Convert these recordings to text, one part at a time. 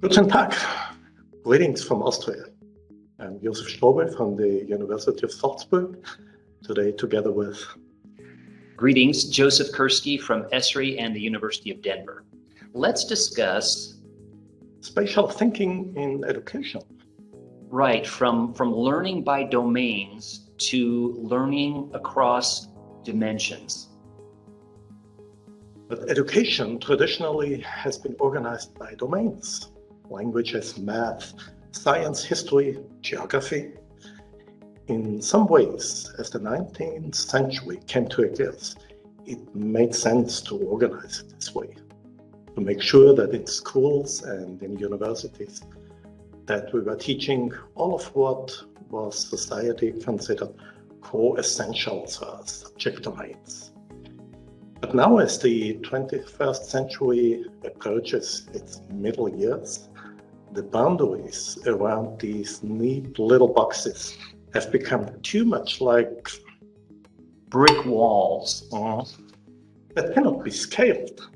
Guten Tag. Greetings from Austria. I'm Josef Strobl from the University of Salzburg, today together with... Greetings, Josef Kerski from Esri and the University of Denver. Let's discuss... spatial thinking in education. Right, from learning by domains to learning across dimensions. But education traditionally has been organized by domains. Languages, math, science, history, geography. In some ways, as the 19th century came to a close, it made sense to organize it this way, to make sure that in schools and in universities that we were teaching all of what was society considered core essentials or subject domains. But now, as the 21st century approaches its middle years, the boundaries around these neat little boxes have become too much like brick walls that cannot be scaled.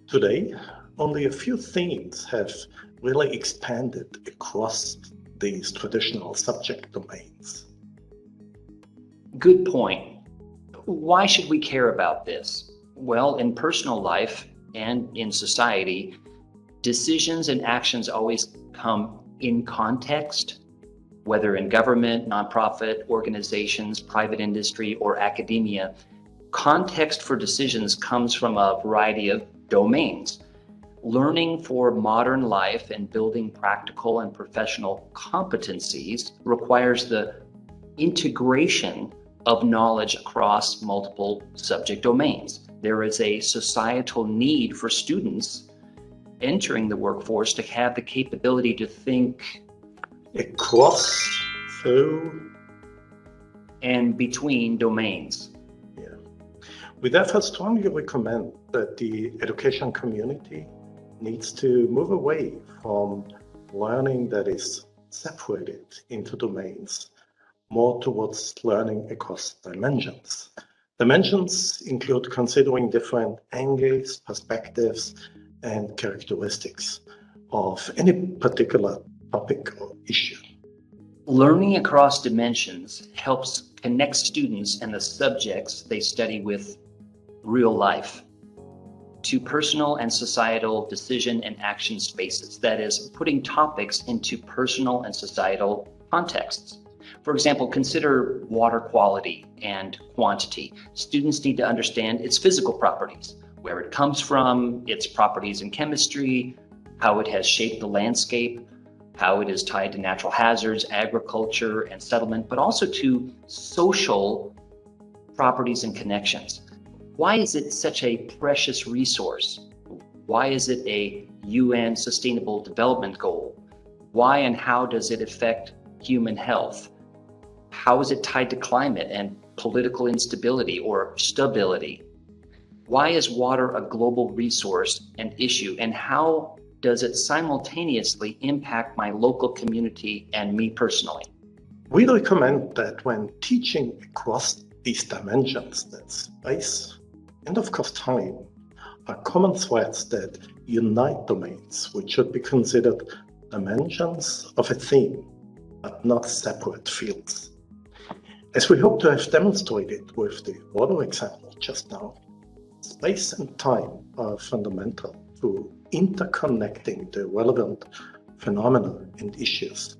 Today, only a few themes have really expanded across these traditional subject domains. Good point. Why should we care about this? Well, in personal life and in society, decisions and actions always come in context, whether in government, nonprofit, organizations, private industry, or academia. Context for decisions comes from a variety of domains. Learning for modern life and building practical and professional competencies requires the integration of knowledge across multiple subject domains. There is a societal need for students entering the workforce to have the capability to think across, through, and between domains. Yeah. We therefore strongly recommend that the education community needs to move away from learning that is separated into domains, more towards learning across dimensions. Dimensions include considering different angles, perspectives, and characteristics of any particular topic or issue. Learning across dimensions helps connect students and the subjects they study with real life to personal and societal decision and action spaces. That is, putting topics into personal and societal contexts. For example, consider water quality and quantity. Students need to understand its physical properties, where it comes from, its properties in chemistry, how it has shaped the landscape, how it is tied to natural hazards, agriculture, and settlement, but also to social properties and connections. Why is it such a precious resource? Why is it a UN Sustainable Development Goal? Why and how does it affect human health? How is it tied to climate and political instability or stability? Why is water a global resource and issue, and how does it simultaneously impact my local community and me personally? We recommend that when teaching across these dimensions, that space and of course time are common threads that unite domains, which should be considered dimensions of a theme, but not separate fields. As we hope to have demonstrated with the water example just now, space and time are fundamental to interconnecting the relevant phenomena and issues.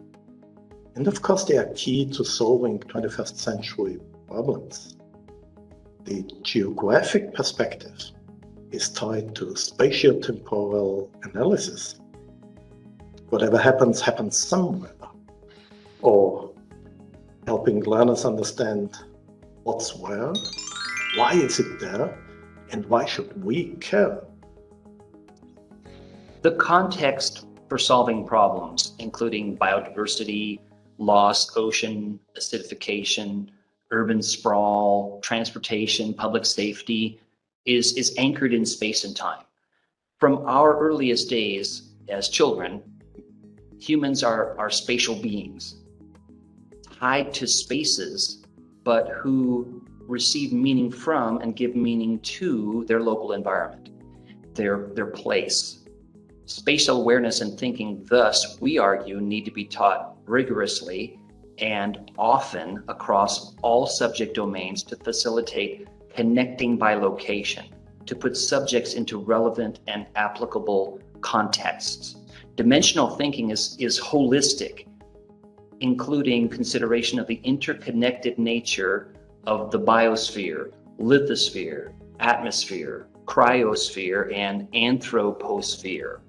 And of course, they are key to solving 21st century problems. The geographic perspective is tied to spatio-temporal analysis. Whatever happens, happens somewhere. Or helping learners understand what's where, why is it there, and why should we care? The context for solving problems, including biodiversity, loss, ocean acidification, urban sprawl, transportation, public safety, is anchored in space and time. From our earliest days as children, humans are spatial beings, tied to spaces, but who receive meaning from and give meaning to their local environment, their place. Spatial awareness and thinking, thus, we argue, need to be taught rigorously and often across all subject domains to facilitate connecting by location, to put subjects into relevant and applicable contexts. Dimensional thinking is holistic, including consideration of the interconnected nature of the biosphere, lithosphere, atmosphere, cryosphere, and anthroposphere.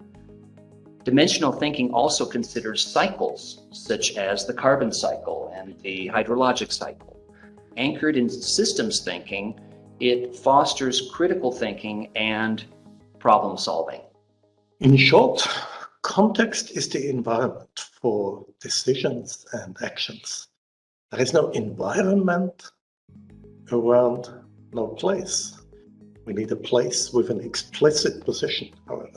Dimensional thinking also considers cycles, such as the carbon cycle and the hydrologic cycle. Anchored in systems thinking, it fosters critical thinking and problem solving. In short, context is the environment for decisions and actions. There is no environment around no place. We need a place with an explicit position, however.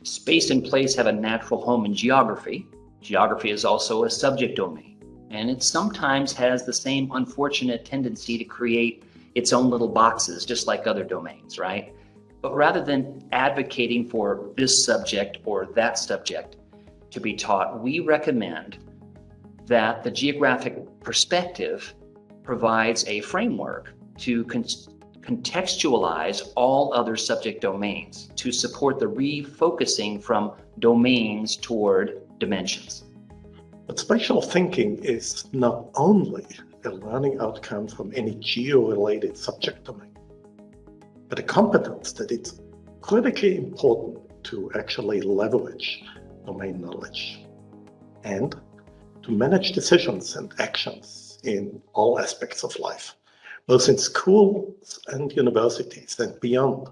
Space and place have a natural home in geography. Geography is also a subject domain, and it sometimes has the same unfortunate tendency to create its own little boxes, just like other domains, right? But rather than advocating for this subject or that subject to be taught, we recommend that the geographic perspective provides a framework to contextualize all other subject domains to support the refocusing from domains toward dimensions. But spatial thinking is not only a learning outcome from any geo-related subject domain, but a competence that is critically important to actually leverage domain knowledge and to manage decisions and actions in all aspects of life, both in schools and universities and beyond,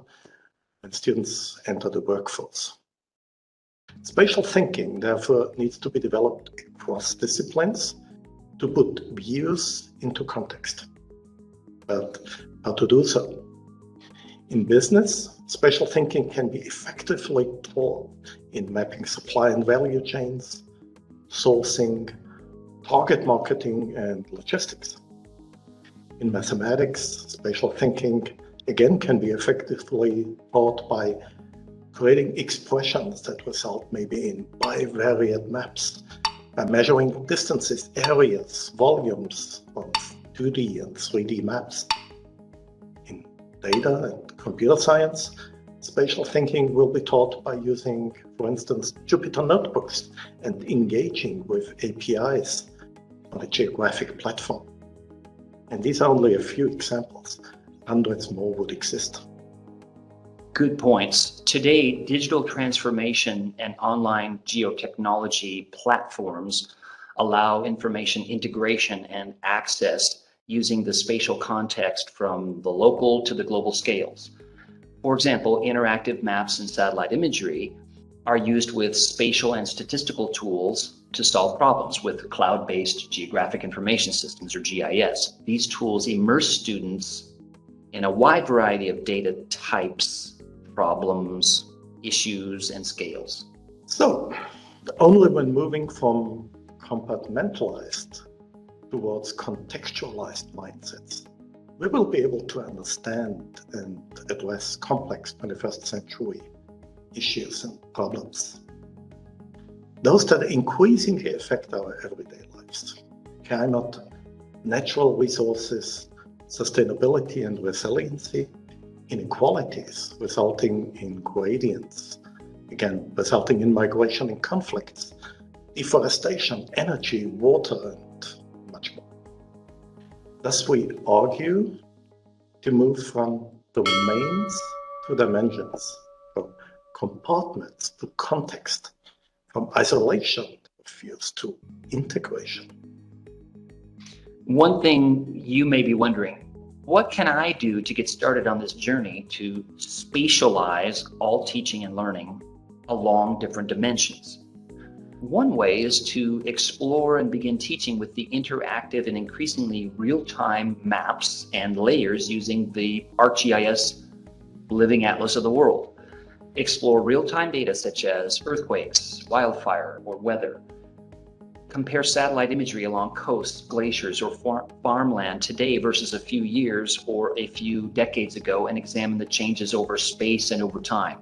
when students enter the workforce. Spatial thinking, therefore, needs to be developed across disciplines to put views into context. But how to do so? In business, spatial thinking can be effectively taught in mapping supply and value chains, sourcing, target marketing, and logistics. In mathematics, spatial thinking again can be effectively taught by creating expressions that result maybe in bivariate maps, by measuring distances, areas, volumes of 2D and 3D maps. In data and computer science, spatial thinking will be taught by using, for instance, Jupyter notebooks and engaging with APIs on a geographic platform. And these are only a few examples. Hundreds more would exist. Good points. Today, digital transformation and online geotechnology platforms allow information integration and access using the spatial context from the local to the global scales. For example, interactive maps and satellite imagery are used with spatial and statistical tools to solve problems with cloud-based geographic information systems, or GIS. These tools immerse students in a wide variety of data types, problems, issues, and scales. So, only when moving from compartmentalized towards contextualized mindsets, we will be able to understand and address complex 21st century issues and problems. Those that increasingly affect our everyday lives: climate, natural resources, sustainability and resiliency, inequalities resulting in gradients, again, resulting in migration and conflicts, deforestation, energy, water, and much more. Thus, we argue to move from domains to dimensions, from compartments to context, from isolation of views to integration. One thing you may be wondering, what can I do to get started on this journey to spatialize all teaching and learning along different dimensions? One way is to explore and begin teaching with the interactive and increasingly real-time maps and layers using the ArcGIS Living Atlas of the World. Explore real-time data such as earthquakes, wildfire, or weather. Compare satellite imagery along coasts, glaciers, or farmland today versus a few years or a few decades ago, and examine the changes over space and over time.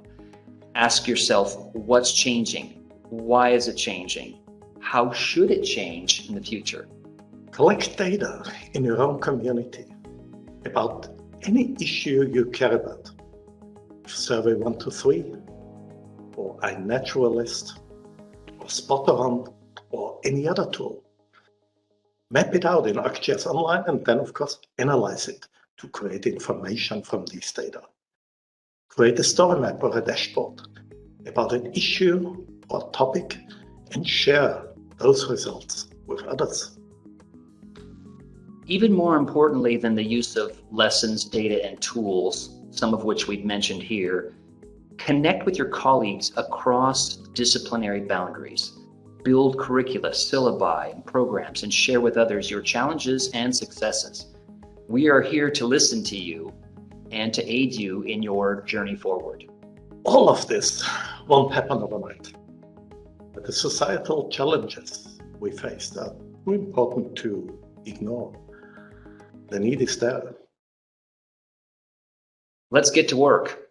Ask yourself, what's changing? Why is it changing? How should it change in the future? Collect data in your own community about any issue you care about. Survey 123, or iNaturalist, or Spot-On, or any other tool. Map it out in ArcGIS Online and then, of course, analyze it to create information from these data. Create a story map or a dashboard about an issue or topic and share those results with others. Even more importantly than the use of lessons, data, and tools, some of which we've mentioned here, connect with your colleagues across disciplinary boundaries. Build curricula, syllabi, and programs, and share with others your challenges and successes. We are here to listen to you and to aid you in your journey forward. All of this won't happen overnight, but the societal challenges we face are too important to ignore. The need is there. Let's get to work.